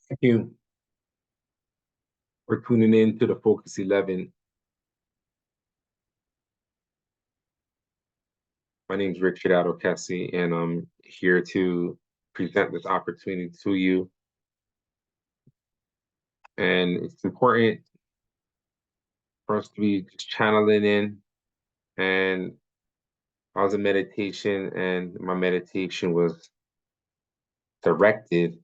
Thank you for tuning in to the Focus 11. My name is Richard Adokesi, and I'm here to present this opportunity to you. And it's important for us to be just channeling in. And I was in meditation, and my meditation was directed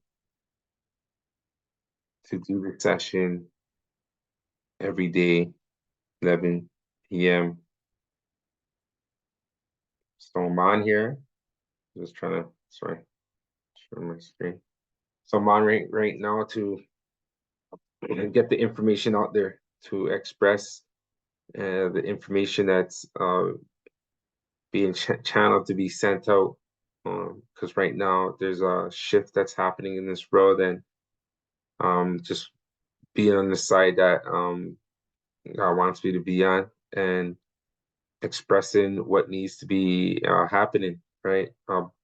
to do the session every day, 11 p.m. So I'm on here. Just trying to, sorry, share my screen. So I'm on right now to get the information out there, to express the information that's being channeled to be sent out. Because right now there's a shift that's happening in this world, and just being on the side that God wants me to be on, and expressing what needs to be happening, right?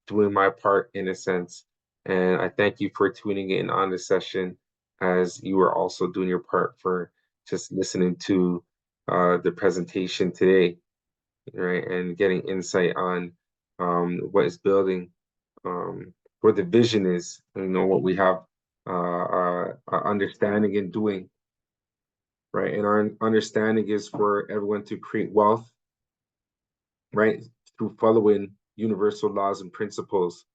Doing my part in a sense. And I thank you for tuning in on this session, as you are also doing your part for just listening to the presentation today, right? And getting insight on what is building, what the vision is, what we have understanding and doing, right? And our understanding is for everyone to create wealth, right, through following universal laws and principles,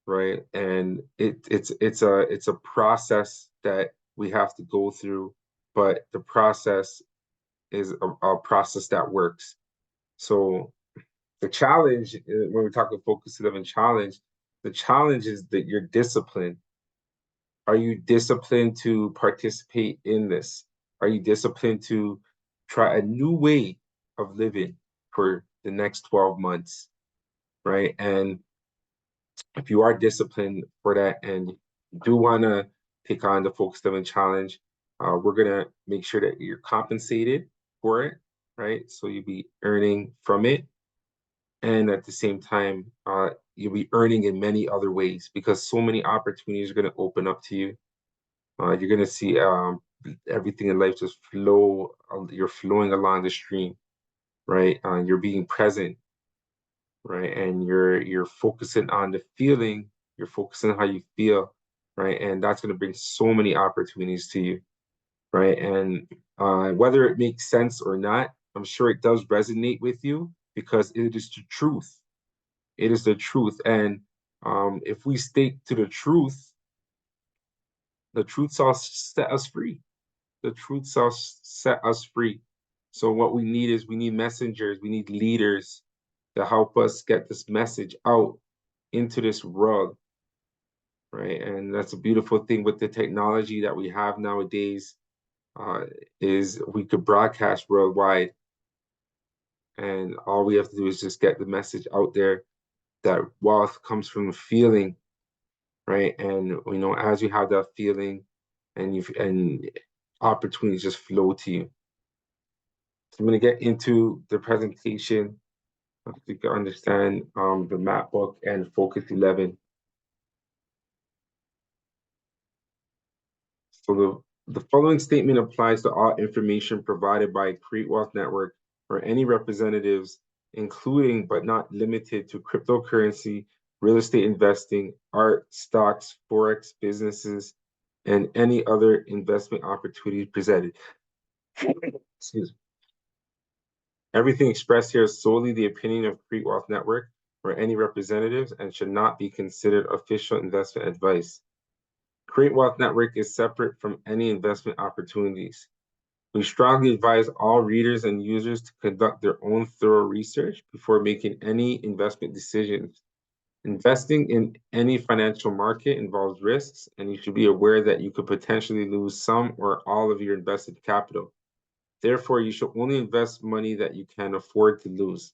right? And it's a process that we have to go through, but the process is a process that works. So the challenge, when we're talking Focus 11 challenge, the challenge is that you're disciplined. Are you disciplined to participate in this? Are you disciplined to try a new way of living for the next 12 months, right? And if you are disciplined for that and do want to take on the Focus 11 challenge, we're going to make sure that you're compensated for it, right? So you'll be earning from it. And at the same time, you'll be earning in many other ways, because so many opportunities are going to open up to you. You're going to see everything in life just flow. You're flowing along the stream, right? You're being present, right? And you're focusing on the feeling. You're focusing on how you feel, right? And that's going to bring so many opportunities to you, right? And whether it makes sense or not, I'm sure it does resonate with you, because it is the truth. It is the truth. And if we stick to the truth shall set us free. The truth shall set us free. So what we need is, we need messengers, we need leaders to help us get this message out into this world, right? And that's a beautiful thing with the technology that we have nowadays, is we could broadcast worldwide. And all we have to do is just get the message out there that wealth comes from feeling, right? And as you have that feeling, and opportunities just flow to you. So I'm going to get into the presentation so you can understand the map book and Focus 11. So the following statement applies to all information provided by Create Wealth Network or any representatives, including but not limited to cryptocurrency, real estate investing, art, stocks, forex, businesses, and any other investment opportunities presented. Excuse me. Everything expressed here is solely the opinion of Create Wealth Network or any representatives, and should not be considered official investment advice. Create Wealth Network is separate from any investment opportunities. We strongly advise all readers and users to conduct their own thorough research before making any investment decisions. Investing in any financial market involves risks, and you should be aware that you could potentially lose some or all of your invested capital. Therefore, you should only invest money that you can afford to lose.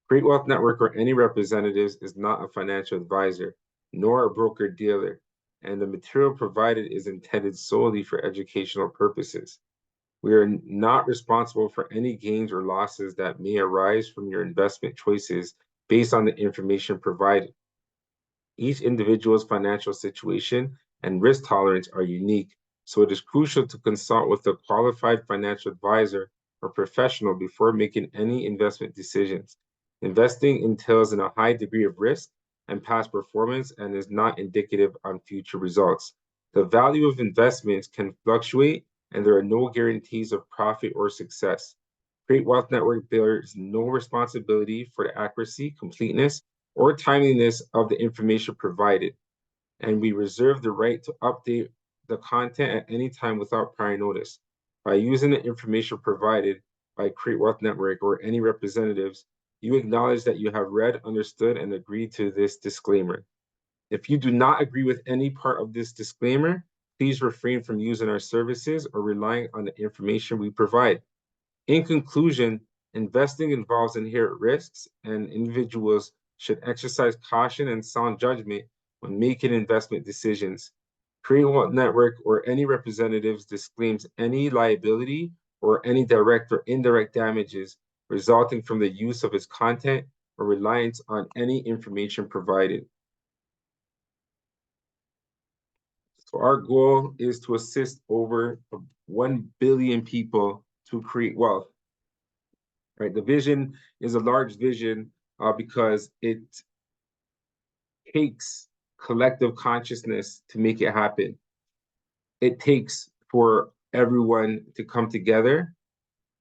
Create Wealth Network or any representatives is not a financial advisor, nor a broker-dealer, and the material provided is intended solely for educational purposes. We are not responsible for any gains or losses that may arise from your investment choices based on the information provided. Each individual's financial situation and risk tolerance are unique, so it is crucial to consult with a qualified financial advisor or professional before making any investment decisions. Investing entails in a high degree of risk and past performance and is not indicative on future results. The value of investments can fluctuate, and there are no guarantees of profit or success. Great Wealth Network bears no responsibility for the accuracy, completeness, or timeliness of the information provided, and we reserve the right to update the content at any time without prior notice. By using the information provided by Create Wealth Network or any representatives, you acknowledge that you have read, understood, and agreed to this disclaimer. If you do not agree with any part of this disclaimer, please refrain from using our services or relying on the information we provide. In conclusion, investing involves inherent risks, and individuals should exercise caution and sound judgment when making investment decisions. Create Wealth Network or any representatives disclaims any liability or any direct or indirect damages resulting from the use of its content or reliance on any information provided. So our goal is to assist over 1 billion people to create wealth. Right? The vision is a large vision because it takes collective consciousness to make it happen. It takes for everyone to come together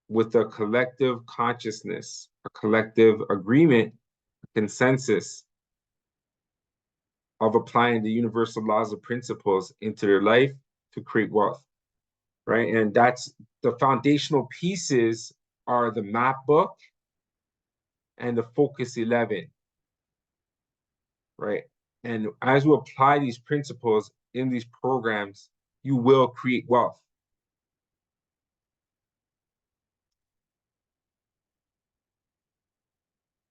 with a collective consciousness, a collective agreement, a consensus of applying the universal laws of principles into their life to create wealth, right? And that's the foundational pieces are the map book and the FOCUS11, right? And as you apply these principles in these programs, you will create wealth.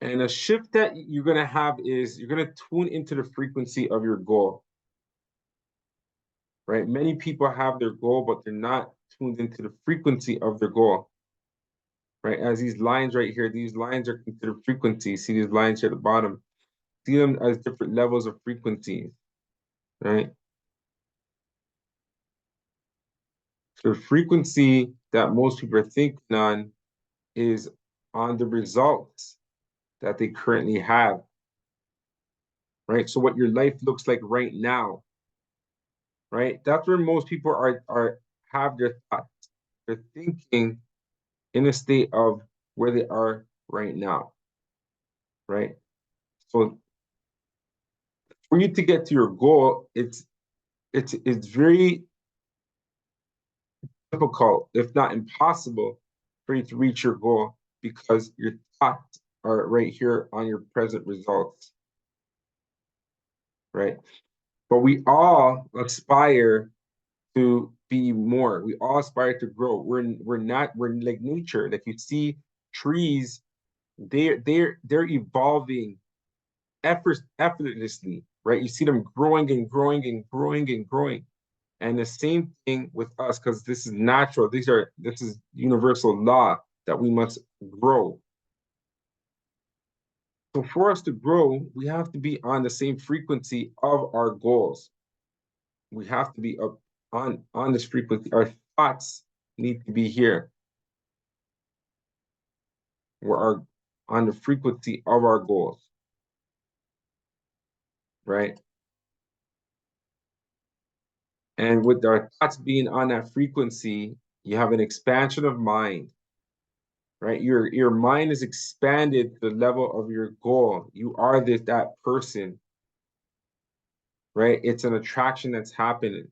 And a shift that you're going to have is you're going to tune into the frequency of your goal, right? Many people have their goal, but they're not tuned into the frequency of their goal, right? As these lines right here, these lines are considered frequencies. See these lines here at the bottom? See them as different levels of frequencies, right? So the frequency that most people are thinking on is on the results that they currently have, right? So what your life looks like right now, right? That's where most people are have their thoughts. They're thinking in a state of where they are right now, right? So for you to get to your goal, it's very difficult, if not impossible, for you to reach your goal because your thoughts are right here on your present results, right? But we all aspire to be more. We all aspire to grow. We're like nature. Like you see trees, they're evolving effortlessly, right? You see them growing and growing and growing and growing. And the same thing with us, because this is natural. This is universal law that we must grow. So for us to grow, we have to be on the same frequency of our goals. We have to be up on this frequency. Our thoughts need to be here. We're on the frequency of our goals, right? And with our thoughts being on that frequency, you have an expansion of mind, right? Your mind is expanded to the level of your goal. You are that person, right? It's an attraction that's happening,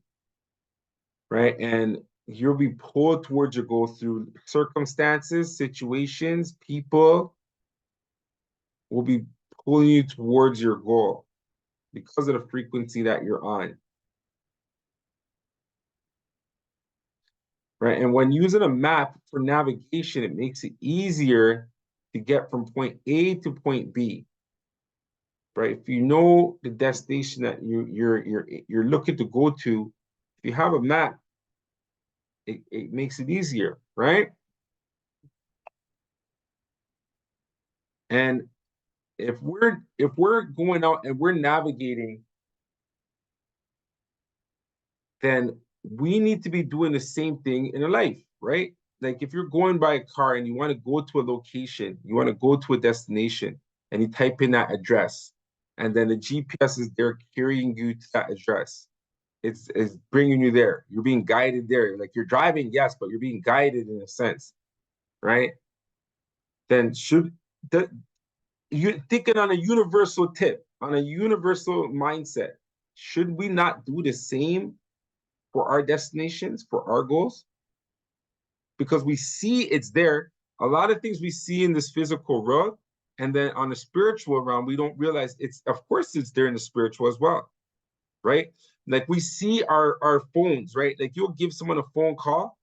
right? And you'll be pulled towards your goal through circumstances, situations, people will be pulling you towards your goal because of the frequency that you're on, right? And when using a map for navigation, it makes it easier to get from point A to point B, right? If you know the destination that you're looking to go to, if you have a map, it makes it easier, right? And if we're going out and we're navigating then we need to be doing the same thing in life, right? Like if you're going by a car and you want to go to a location, you want to go to a destination, and you type in that address, and then the GPS is there carrying you to that address. It's bringing you there. You're being guided there. Like you're driving, yes, but you're being guided in a sense, right? Then should the you thinking on a universal tip, on a universal mindset, should we not do the same for our destinations, for our goals? Because we see it's there. A lot of things we see in this physical world, and then on the spiritual realm, we don't realize it's, of course, it's there in the spiritual as well, right? Like we see our phones, right? Like you'll give someone a phone call,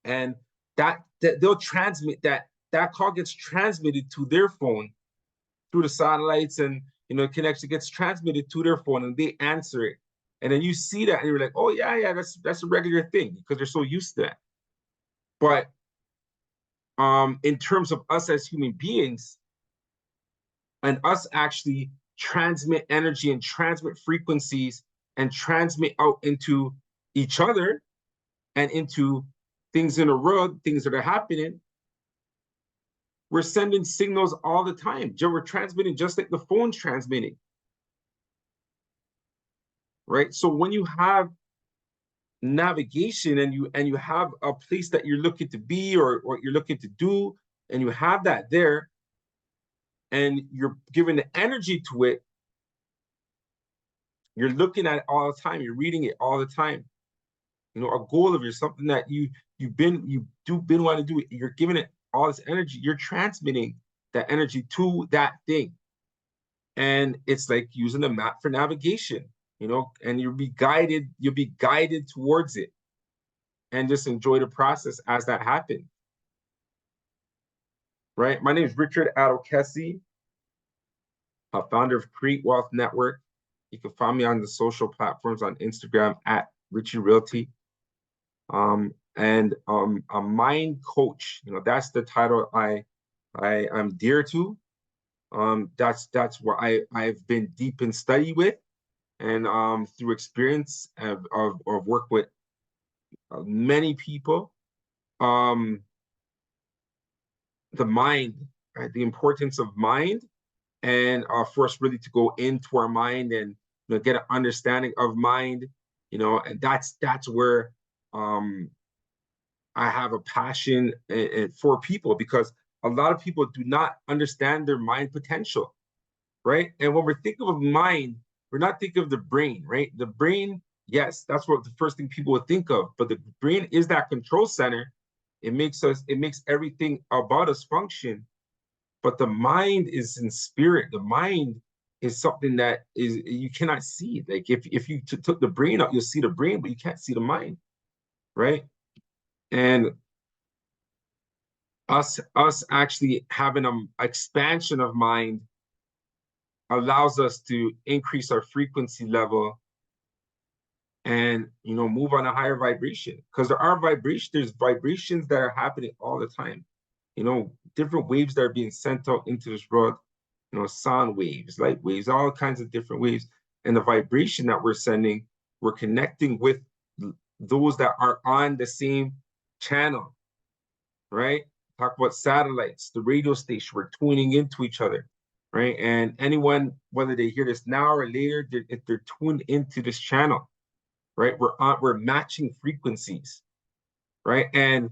and that they'll transmit that call gets transmitted to their phone through the satellites, and connection gets transmitted to their phone, and they answer it. And then you see that and you're like, oh yeah, that's a regular thing because they're so used to that. But in terms of us as human beings and us actually transmit energy and transmit frequencies and transmit out into each other and into things in the world, things that are happening, we're sending signals all the time. We're transmitting just like the phone's transmitting, right? So when you have navigation and you have a place that you're looking to be or you're looking to do, and you have that there, and you're giving the energy to it, you're looking at it all the time, you're reading it all the time. A goal of yours, something that you been wanting to do, you're giving it all this energy, you're transmitting that energy to that thing. And it's like using a map for navigation, and you'll be guided towards it, and just enjoy the process as that happens. Right? My name is Richard Adokesi, founder of Create Wealth Network. You can find me on the social platforms on Instagram at Richie Realty. And a mind coach, that's the title I'm dear to. That's what I've been deep in study with, and through experience of work with many people. The mind, right? The importance of mind, and for us really to go into our mind and get an understanding of mind, and that's where I have a passion for people, because a lot of people do not understand their mind potential, right? And when we're thinking of mind, we're not thinking of the brain, right? The brain, yes, that's what the first thing people would think of, but the brain is that control center. It makes everything about us function. But the mind is in spirit. The mind is something that is you cannot see. Like if you took the brain out, you'll see the brain, but you can't see the mind, right? And us actually having an expansion of mind allows us to increase our frequency level and move on a higher vibration, because there's vibrations that are happening all the time, different waves that are being sent out into this world, sound waves, light waves, all kinds of different waves. And the vibration that we're sending, we're connecting with those that are on the same channel, right? Talk about satellites, the radio station, we're tuning into each other, right? And anyone, whether they hear this now or later, if they're tuned into this channel, right? We're matching frequencies, right? And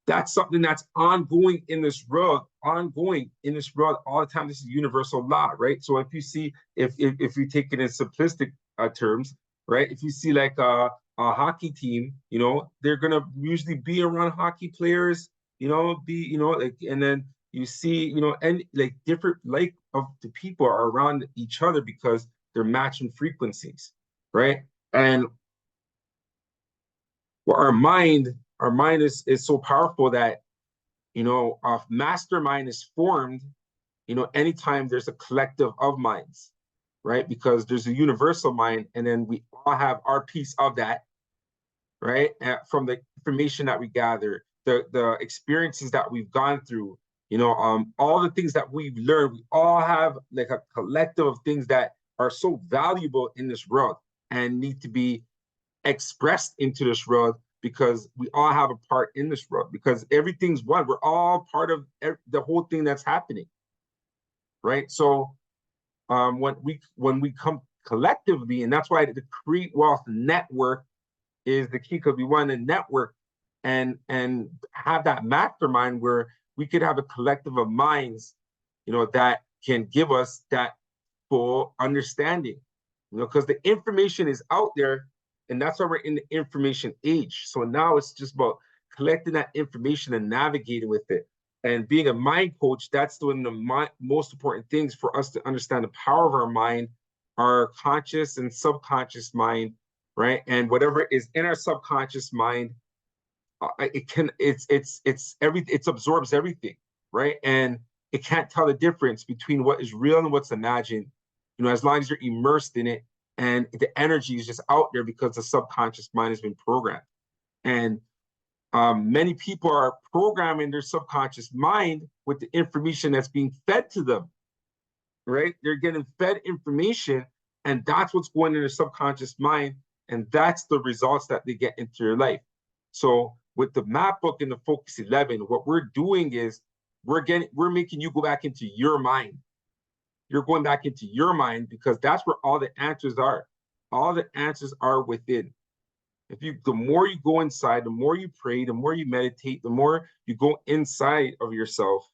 that's something that's ongoing in this world all the time. This is universal law, right? So if you see, if you take it in simplistic terms, right? If you see like a hockey team, they're gonna usually be around hockey players, like, and then you see, and like different like of the people are around each other because they're matching frequencies, right? And well, our mind is so powerful that a mastermind is formed anytime there's a collective of minds, right? Because there's a universal mind, and then we all have our piece of that, right? From the information that we gather, the experiences that we've gone through, all the things that we've learned, we all have like a collective of things that are so valuable in this world and need to be expressed into this world, because we all have a part in this world, because everything's one. We're all part of the whole thing that's happening, right? So when we come collectively, and that's why the Create Wealth Network is the key, because we want to network and have that mastermind where we could have a collective of minds, that can give us that full understanding, because the information is out there, and that's why we're in the information age. So now it's just about collecting that information and navigating with it. And being a mind coach, that's one of the most important things for us to understand the power of our mind, our conscious and subconscious mind, right? And whatever is in our subconscious mind, it absorbs everything, right? And it can't tell the difference between what is real and what's imagined, as long as you're immersed in it, and the energy is just out there because the subconscious mind has been programmed. And many people are programming their subconscious mind with the information that's being fed to them, right? They're getting fed information, and that's what's going in their subconscious mind, and that's the results that they get into their life. So with the map book and the Focus 11, what we're doing is we're making you go back into your mind. You're going back into your mind, because that's where all the answers are. All the answers are within. The more you go inside, the more you pray, the more you meditate, the more you go inside of yourself,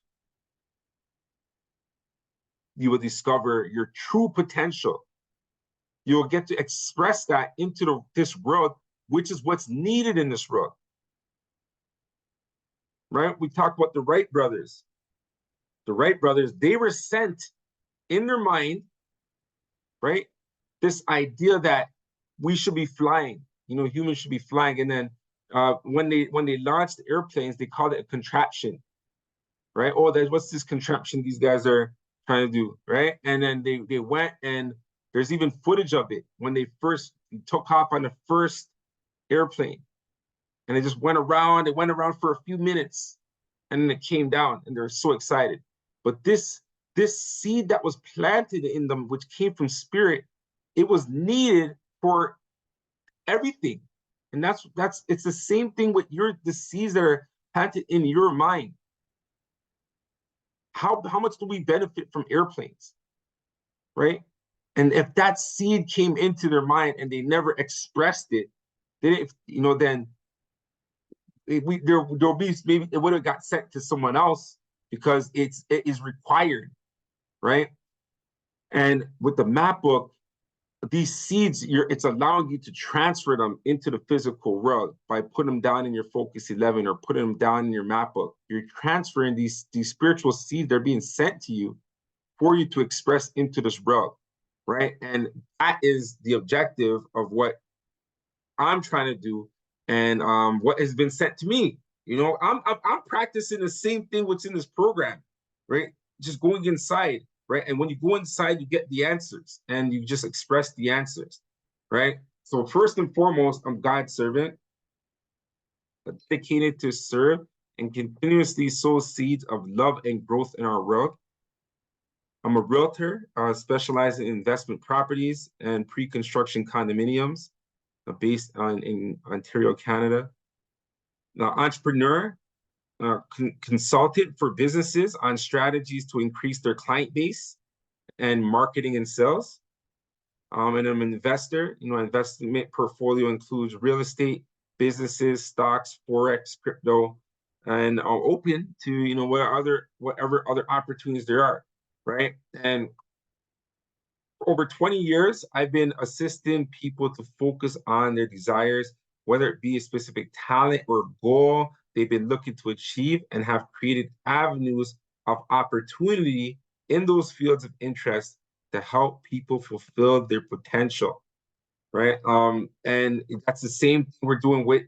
you will discover your true potential. You will get to express that into this world, which is what's needed in this world. Right? We talked about the Wright brothers. The Wright brothers, they were sent in their mind, right? This idea that we should be flying, humans should be flying. And then when they launched the airplanes, they called it a contraption, right? Oh, what's this contraption these guys are trying to do, right? And then they went, and there's even footage of it when they first took off on the first airplane, and it just went around. It went around for a few minutes, and then it came down, and they're so excited. But this seed that was planted in them, which came from spirit, it was needed for everything. And it's the same thing with the seeds that are planted in your mind. How much do we benefit from airplanes, right? And if that seed came into their mind and they never expressed it, then there'll be, maybe it would have got sent to someone else, because it is required, right? And with the map book, these seeds, it's allowing you to transfer them into the physical world by putting them down in your Focus 11 or putting them down in your map book. You're transferring these spiritual seeds that are being sent to you for you to express into this world, right? And that is the objective of what I'm trying to do, and what has been sent to me. I'm practicing the same thing what's in this program, right? Just going inside, right? And when you go inside, you get the answers, and you just express the answers, right? So first and foremost, I'm God's servant, dedicated to serve and continuously sow seeds of love and growth in our world. I'm a realtor, specializing in investment properties and pre-construction condominiums, based in Ontario, Canada. Now, entrepreneur, consultant for businesses on strategies to increase their client base and marketing and sales. And I'm an investor. Investment portfolio includes real estate, businesses, stocks, forex, crypto, and I'm open to whatever other opportunities there are, right? And for over 20 years, I've been assisting people to focus on their desires, whether it be a specific talent or goal they've been looking to achieve, and have created avenues of opportunity in those fields of interest to help people fulfill their potential, right? And that's the same thing we're doing with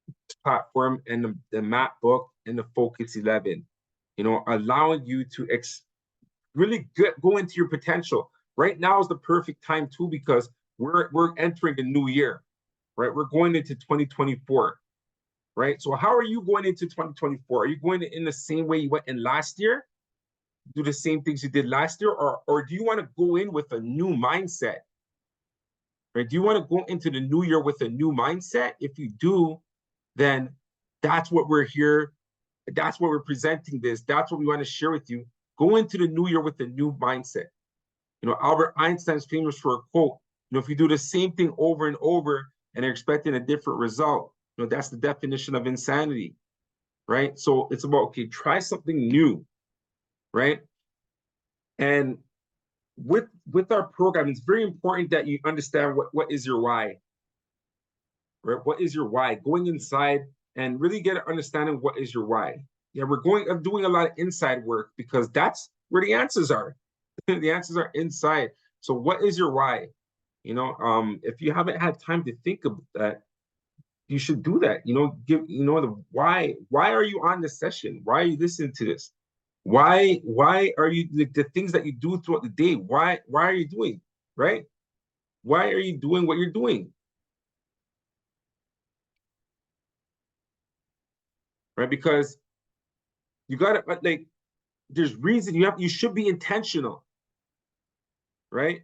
this platform and the map book and the Focus 11, allowing you to really go into your potential. Right now is the perfect time too, because we're entering the new year, right? We're going into 2024, right? So how are you going into 2024? Are you going in the same way you went in last year? Do the same things you did last year, or do you want to go in with a new mindset, right? Do you want to go into the new year with a new mindset? If you do, then that's what we're here. That's what we're presenting this. That's what we want to share with you. Go into the new year with a new mindset. You know, Albert Einstein's famous for a quote. You know, if you do the same thing over and over and are expecting a different result, you know, that's the definition of insanity, right? So it's about, okay, try something new, right? And with our program, it's very important that you understand what is your why, right? What is your why? Going inside and really get an understanding of what is your why. Yeah, we're doing a lot of inside work because that's where the answers are. The answers are inside. So what is your why? You know, if you haven't had time to think of that, you should do that. You know, the why. Why are you on this session? Why are you listening to this? Why are you the things that you do throughout the day? Why are you doing, right? Why are you doing what you're doing? Right? Because you gotta like there's reason you should be intentional, right?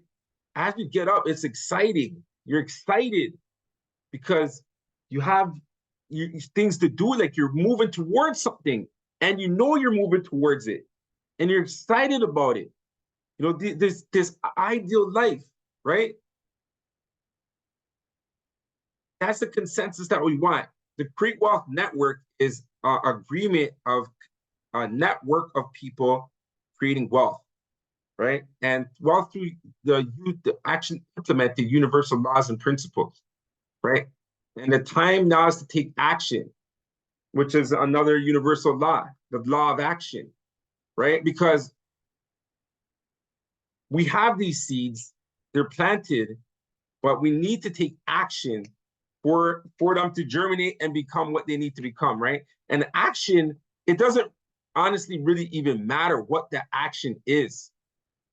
As you get up, it's exciting. You're excited because you have things to do, like you're moving towards something and you know you're moving towards it and you're excited about it. You know, this ideal life, right? That's the consensus that we want. The Create Wealth Network is an agreement of a network of people creating wealth, right? And wealth through the action implement the universal laws and principles, right? And the time now is to take action, which is another universal law, the law of action, right? Because we have these seeds, they're planted, but we need to take action for them to germinate and become what they need to become, right? And action, it doesn't honestly really even matter what the action is.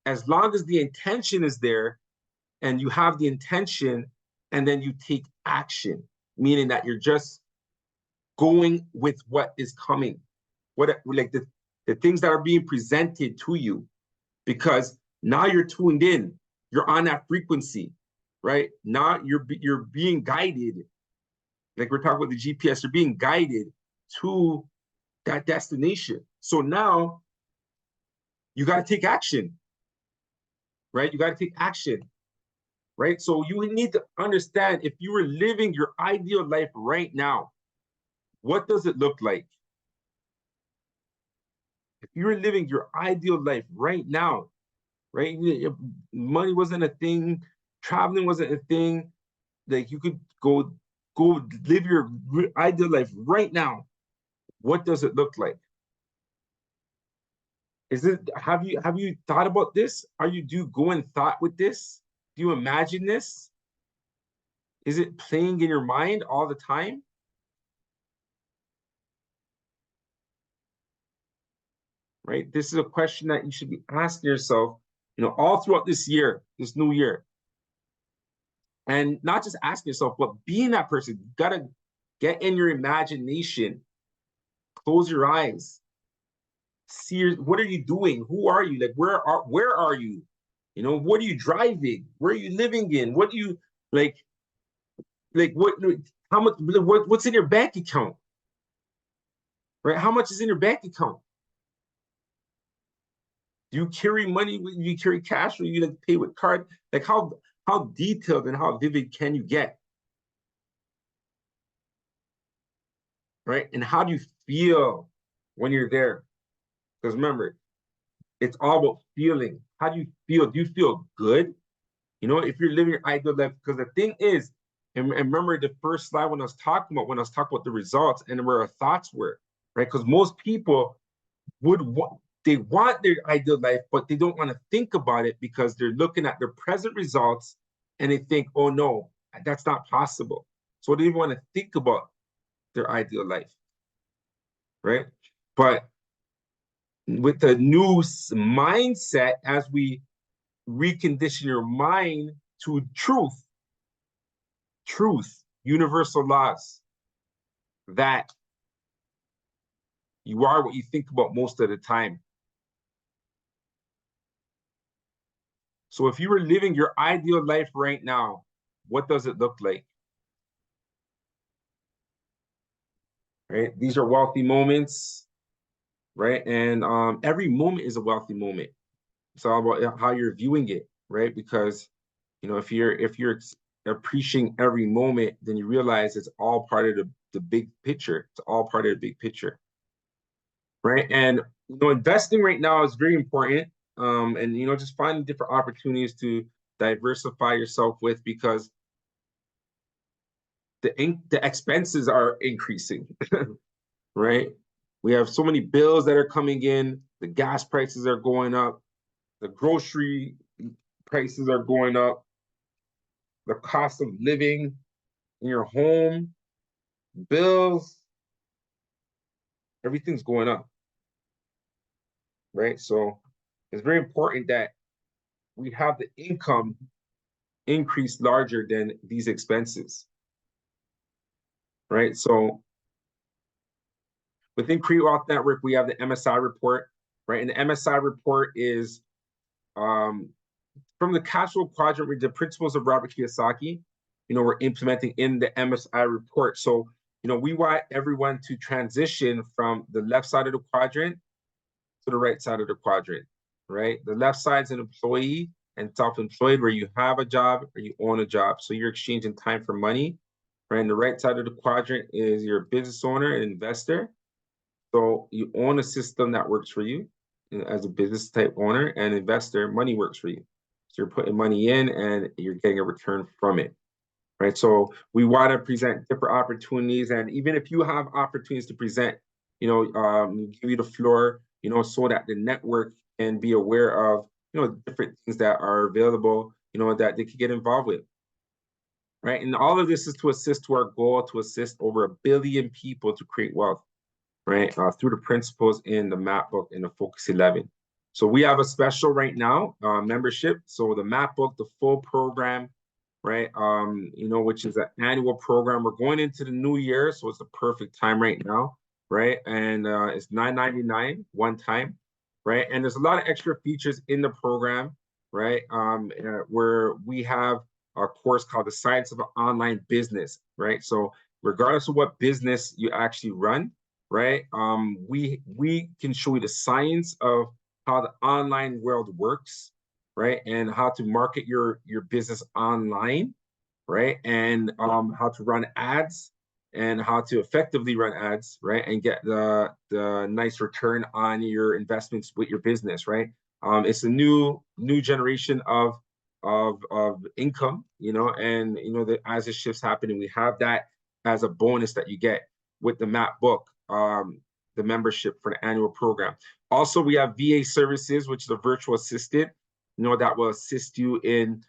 As long as the intention is there and you have the intention and then you take action, meaning that you're just going with what is coming, what like the things that are being presented to you, because now you're tuned in, you're on that frequency, right? Now you're being guided, like we're talking about the GPS, you're being guided to that destination. So now you got to take action, right? You got to take action, right? So you need to understand, if you were living your ideal life right now, what does it look like? If you were living your ideal life right now, right? Money wasn't a thing, traveling wasn't a thing. Like you could go live your ideal life right now. What does it look like? Is it have you thought about this? Do you go in thought with this? Do you imagine this? Is it playing in your mind all the time? Right? This is a question that you should be asking yourself, you know, all throughout this year, this new year. And not just asking yourself, but being that person. You gotta get in your imagination, close your eyes, see what are you doing? Who are you? Like where are you? You know, what are you driving? Where are you living in? What do you like what how much what's in your bank account? Right? How much is in your bank account? Do you carry money? Do you carry cash, or you like pay with card? Like how detailed and how vivid can you get? Right? And how do you feel when you're there? Because remember, it's all about feeling. How do you feel? Do you feel good? You know, if you're living your ideal life, because the thing is, and remember the first slide when I was talking about the results and where our thoughts were, right? Because most people they want their ideal life, but they don't want to think about it because they're looking at their present results and they think, oh no, that's not possible. So they don't want to think about their ideal life, right? But with the new mindset, as we recondition your mind to universal laws, that you are what you think about most of the time. So if you were living your ideal life right now, what does it look like? Right? These are wealthy moments, right? And every moment is a wealthy moment. It's all about how you're viewing it, right? Because if you're appreciating every moment, then you realize it's all part of the big picture. It's all part of the big picture, right? And investing right now is very important. And just finding different opportunities to diversify yourself with, because the expenses are increasing, right? We have so many bills that are coming in. The gas prices are going up. The grocery prices are going up. The cost of living in your home, bills, everything's going up, right? So it's very important that we have the income increase larger than these expenses, right? So within Create Wealth Network, we have the MSI report, right? And the MSI report is from the cash flow quadrant with the principles of Robert Kiyosaki, we're implementing in the MSI report. So, we want everyone to transition from the left side of the quadrant to the right side of the quadrant, right? The left side is an employee and self-employed, where you have a job or you own a job. So you're exchanging time for money, right? And the right side of the quadrant is your business owner and investor. So you own a system that works for you as a business type owner, and investor, money works for you. So you're putting money in and you're getting a return from it, right? So we want to present different opportunities. And even if you have opportunities to present, give you the floor, so that the network can be aware of, different things that are available, that they could get involved with, right? And all of this is to assist to our goal to assist over 1 billion people to create wealth, right? Through the principles in the map book and the Focus 11. So we have a special right now, membership. So the map book, the full program, right? Which is an annual program. We're going into the new year, so it's the perfect time right now, right? And it's $9.99 one time, right? And there's a lot of extra features in the program, right? Where we have a course called The Science of Online Business, right? So regardless of what business you actually run, right? We can show you the science of how the online world works, right? And how to market your business online, right? And how to run ads and how to effectively run ads, right? And get the nice return on your investments with your business, right? It's a new generation of income, and that as the shifts happening, we have that as a bonus that you get with the map book, the membership for the annual program. Also, we have VA services, which is a virtual assistant, that will assist you in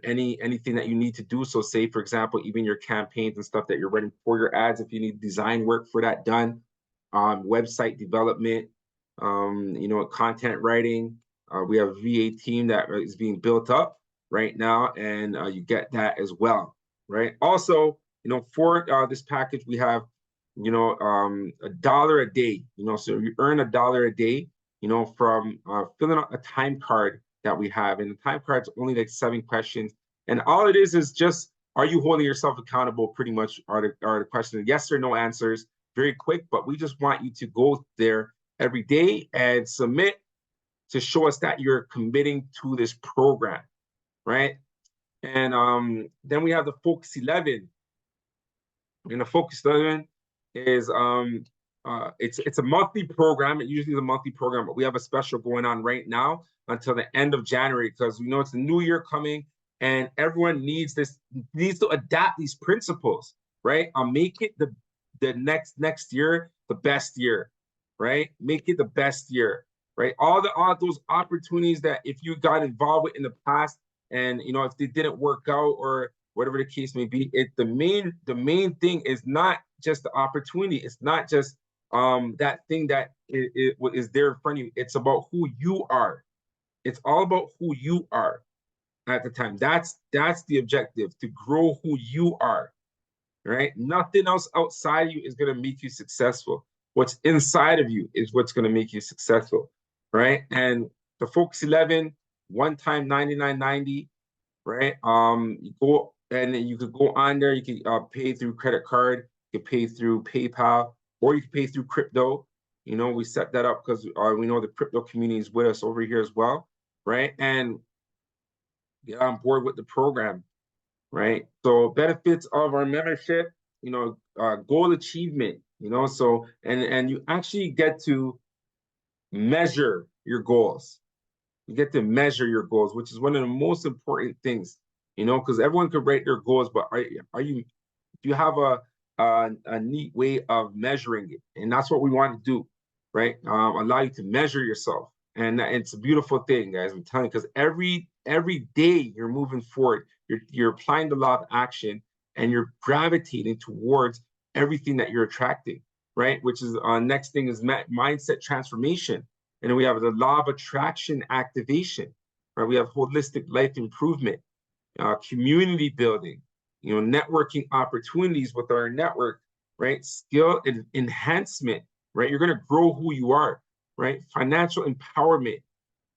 anything that you need to do. So say, for example, even your campaigns and stuff that you're running for your ads, if you need design work for that done, website development, content writing. We have a VA team that is being built up right now, and you get that as well, right? Also, for this package, we have $1 a day, so you earn $1 a day, from filling out a time card that we have. And the time card's only like 7 questions. And all it is just, are you holding yourself accountable? Pretty much are the questions. Yes or no answers, very quick, but we just want you to go there every day and submit to show us that you're committing to this program, right? And then we have the Focus 11. And the Focus 11 is it's a monthly program. It usually is a monthly program, but we have a special going on right now until the end of January, because we know it's the new year coming and everyone needs to adapt these principles, right? Make it the next year the best year, right? Make it the best year, right? All those opportunities that if you got involved with in the past, and if they didn't work out or whatever the case may be, the main thing is not just the opportunity. It's not just that thing that is there in front of you. It's about who you are. It's all about who you are at the time. That's the objective, to grow who you are, right? Nothing else outside of you is going to make you successful. What's inside of you is what's going to make you successful, right? And the Focus 11, one time $99.90, right? You go and then you could go on there. You could pay through credit card, you could pay through PayPal, or you could pay through crypto. You know, we set that up because we know the crypto community is with us over here as well, right? And get on board with the program, right? So benefits of our membership, you know, goal achievement, you know, so and you actually get to measure your goals. You get to measure your goals, which is one of the most important things, you know, because everyone could write their goals, but are you do you have a neat way of measuring it? And that's what we want to do, right? Allow you to measure yourself, and it's a beautiful thing, guys. I'm telling you, because every day you're moving forward, you're applying the law of action, and you're gravitating towards everything that you're attracting, right? Which is next thing is mindset transformation, and then we have the law of attraction activation, right? We have holistic life improvement, community building, you know, networking opportunities with our network, right? Skill enhancement, right? You're going to grow who you are, right? Financial empowerment,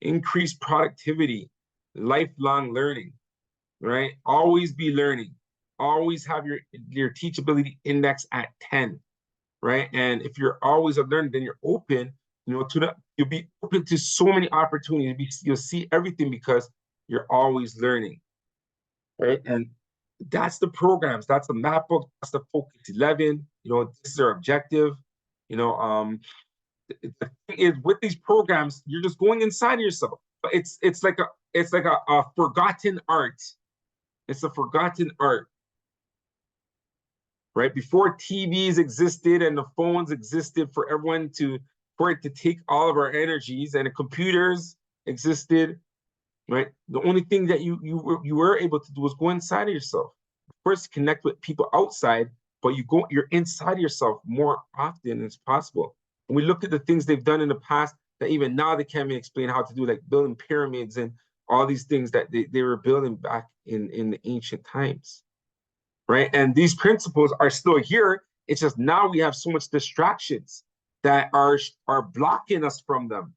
increased productivity, lifelong learning, right? Always be learning. Always have your teachability index at 10, right? And if you're always a learner, then you're open, you know, you'll be open to so many opportunities. You'll see everything because you're always learning, right? And that's the programs, that's the map book, that's the FOCUS11. You know, this is our objective. You know, the thing is with these programs, you're just going inside of yourself. But it's like a forgotten art. It's a forgotten art, right? Before TVs existed and the phones existed for it to take all of our energies, and the computers existed, right? The only thing that you were able to do was go inside of yourself. First, connect with people outside, but you're inside of yourself more often as possible. And we look at the things they've done in the past that even now they can't even explain how to do, like building pyramids and all these things that they were building back in the ancient times, right? And these principles are still here. It's just now we have so much distractions that are blocking us from them.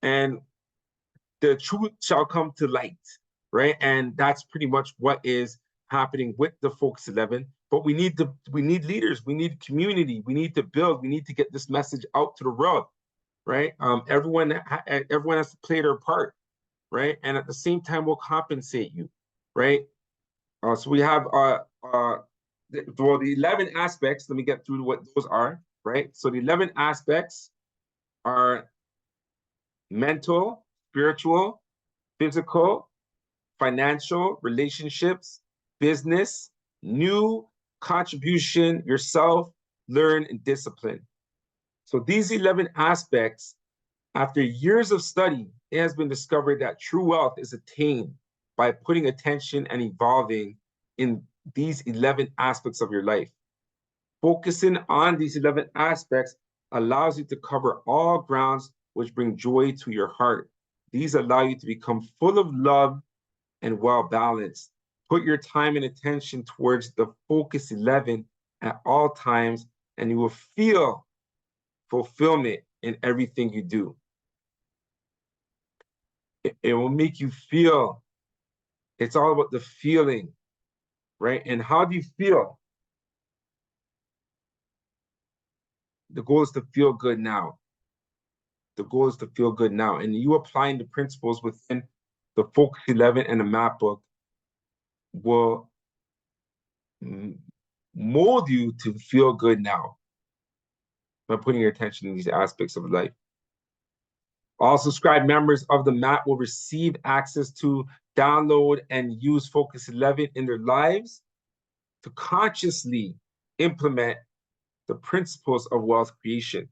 And the truth shall come to light, right? And that's pretty much what is happening with the FOCUS11. But we need leaders, we need community, we need to build, we need to get this message out to the world, right? Everyone has to play their part, right? And at the same time, we'll compensate you, right? So we have the 11 aspects. Let me get through what those are, right? So the 11 aspects are mental, spiritual, physical, financial, relationships, business, new, contribution, yourself, learn, and discipline. So these 11 aspects, after years of study, it has been discovered that true wealth is attained by putting attention and evolving in these 11 aspects of your life. Focusing on these 11 aspects allows you to cover all grounds which bring joy to your heart. These allow you to become full of love and well-balanced. Put your time and attention towards the FOCUS11 at all times, and you will feel fulfillment in everything you do. It will make you feel. It's all about the feeling, right? And how do you feel? The goal is to feel good now. The goal is to feel good now. And you applying the principles within the FOCUS11 and the map book will mold you to feel good now by putting your attention in these aspects of life. All subscribed members of the map will receive access to download and use FOCUS11 in their lives to consciously implement the principles of wealth creation.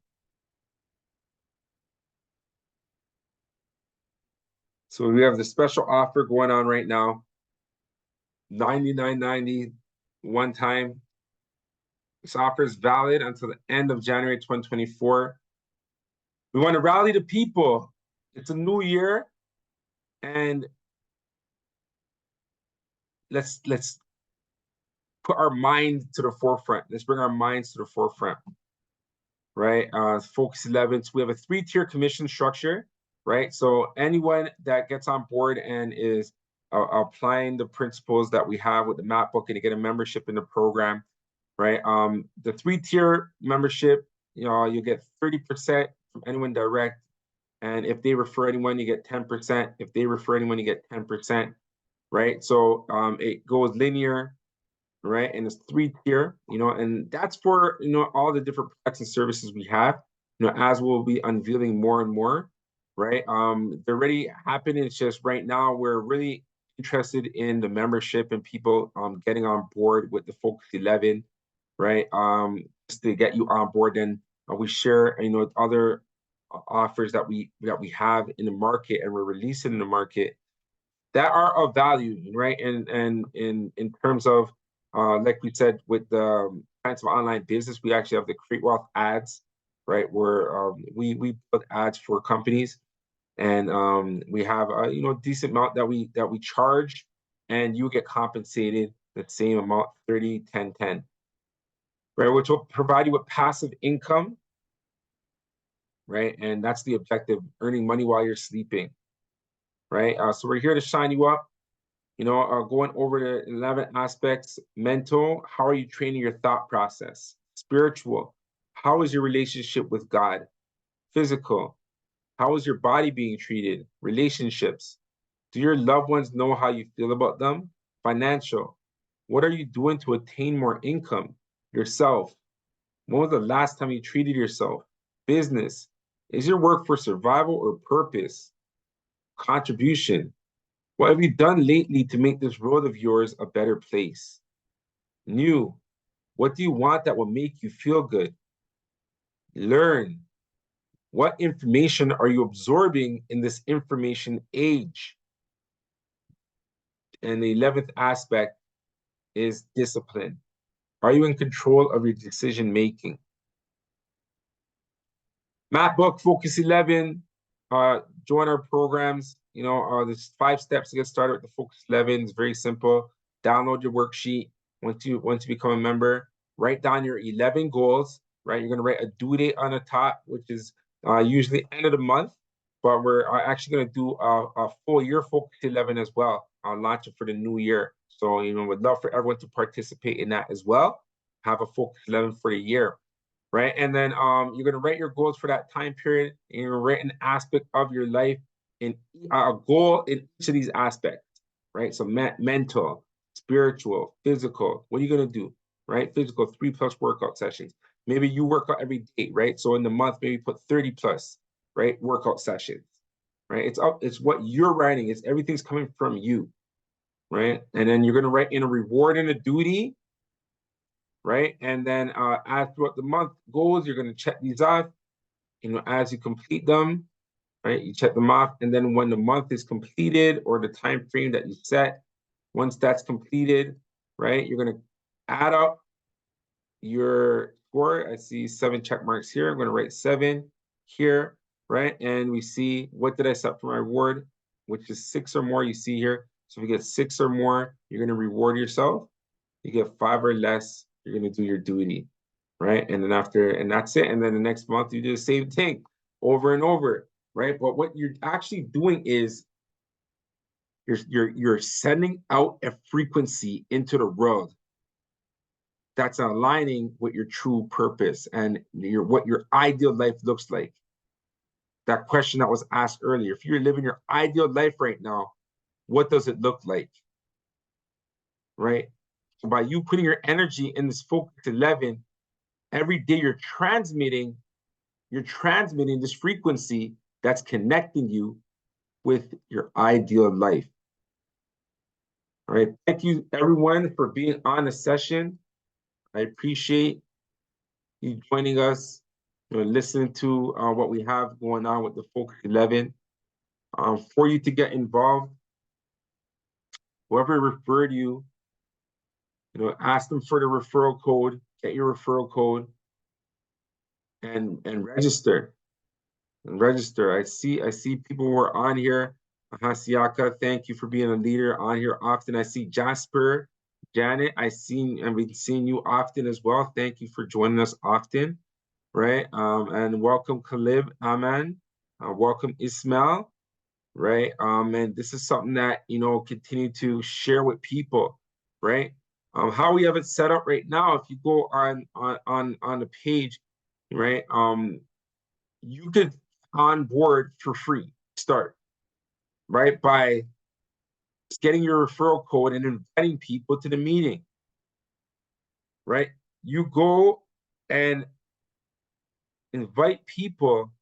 So we have the special offer going on right now, $99.90 one time. This offer is valid until the end of January 2024. We want to rally the people. It's a new year, and let's put our mind to the forefront. Let's bring our minds to the forefront, right? FOCUS11. So we have a 3-tier commission structure, right? So anyone that gets on board and is applying the principles that we have with the map book and to get a membership in the program, right? The 3-tier membership, you get 30% from anyone direct. And if they refer anyone, you get 10%. If they refer anyone, you get 10%, right? So it goes linear, right? And it's 3-tier, and that's for, all the different products and services we have, as we'll be unveiling more and more, right? They're already happening. It's just right now we're really interested in the membership and people getting on board with the FOCUS11, right? Just to get you on board, and we share, other offers that we have in the market and we're releasing in the market that are of value, right? And in terms of like we said, with the kinds of online business, we actually have the Create Wealth ads, right? Where we put ads for companies, and we have a decent amount that we charge, and you get compensated the same amount, 30, 10, 10, right? Which will provide you with passive income, right? And that's the objective, earning money while you're sleeping, right? So we're here to shine you up. Going over the 11 aspects. Mental, how are you training your thought process? Spiritual, how is your relationship with God? Physical, how is your body being treated? Relationships, do your loved ones know how you feel about them? Financial, what are you doing to attain more income? Yourself, when was the last time you treated yourself? Business, is your work for survival or purpose? Contribution, what have you done lately to make this world of yours a better place? New, what do you want that will make you feel good? Learn, what information are you absorbing in this information age? And the 11th aspect is discipline. Are you in control of your decision making? Map book, FOCUS11, join our programs. There's 5 steps to get started with the FOCUS11. It's very simple. Download your worksheet. Once you become a member, write down your 11 goals, right? You're going to write a due date on the top, which is usually end of the month, but we're actually going to do a full year FOCUS11 as well. I'll launch it for the new year. So, we'd love for everyone to participate in that as well. Have a FOCUS11 for the year, right? And then you're going to write your goals for that time period, and you're going to write an aspect of your life in a goal in each of these aspects, right? So mental, spiritual, physical. What are you going to do, right? Physical, 3+ workout sessions. Maybe you work out every day, right? So in the month, maybe put 30+, right? Workout sessions, right? It's what you're writing. It's everything's coming from you, right? And then you're going to write in a reward and a duty, right? And then as throughout the month goes, you're going to check these off, as you complete them, right? You check them off, and then when the month is completed or the time frame that you set, once that's completed, right, you're going to add up your score. I see 7 check marks here. I'm going to write 7 here, right? And we see, what did I set for my reward, which is 6 or more, you see here. So if you get 6 or more, you're going to reward yourself. You get 5 or less, you're going to do your duty, right? And then that's it. And then the next month, you do the same thing over and over, right? But what you're actually doing is you're sending out a frequency into the world that's aligning with your true purpose and what your ideal life looks like. That question that was asked earlier, if you're living your ideal life right now, what does it look like, right? So by you putting your energy in this FOCUS11, every day you're transmitting this frequency that's connecting you with your ideal life. All right. Thank you, everyone, for being on the session. I appreciate you joining us, listening to what we have going on with the FOCUS11. For you to get involved, whoever referred you, ask them for the referral code, get your referral code, and register. I see people who are on here. Hasiaka, thank you for being a leader on here often. I see Jasper, Janet, I've been seeing you often as well. Thank you for joining us often, right? And welcome Khalib, Aman. Welcome Ismail. right? And this is something that, you know, continue to share with people, right? How we have it set up right now, if you go on the page, right? You could on board for free, start, right? By getting your referral code and inviting people to the meeting, right? You go and invite people,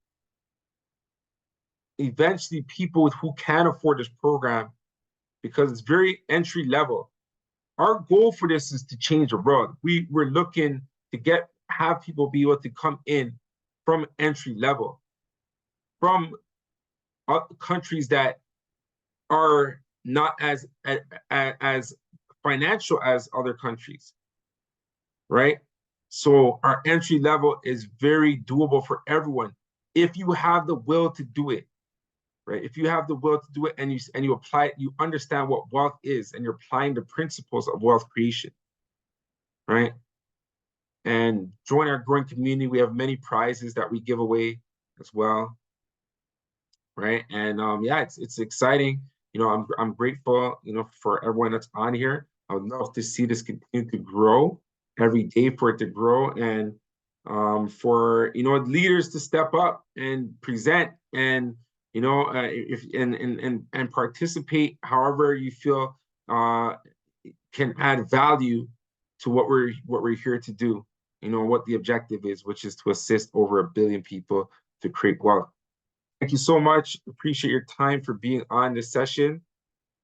eventually people who can afford this program, because it's very entry level. Our goal for this is to change the world. We're looking to have people be able to come in from entry level, from countries that are not as financial as other countries, right? So our entry level is very doable for everyone if you have the will to do it, right? If you have the will to do it and you apply it, you understand what wealth is, and you're applying the principles of wealth creation, right? And join our growing community. We have many prizes that we give away as well, right? And yeah, it's exciting. You know, I'm grateful, you know, for everyone that's on here. I would love to see this continue to grow every day, for it to grow, and for, you know, leaders to step up and present, and you know, if and participate however you feel can add value to what we're here to do. You know what the objective is, which is to assist over 1 billion people to create wealth. Thank you so much. Appreciate your time for being on this session.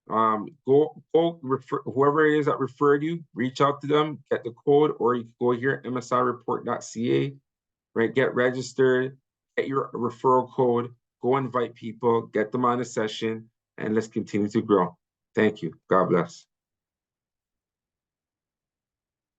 Go refer whoever it is that referred you, reach out to them, get the code, or you can go here at msireport.ca, right? Get registered, get your referral code, go invite people, get them on the session, and let's continue to grow. Thank you. God bless.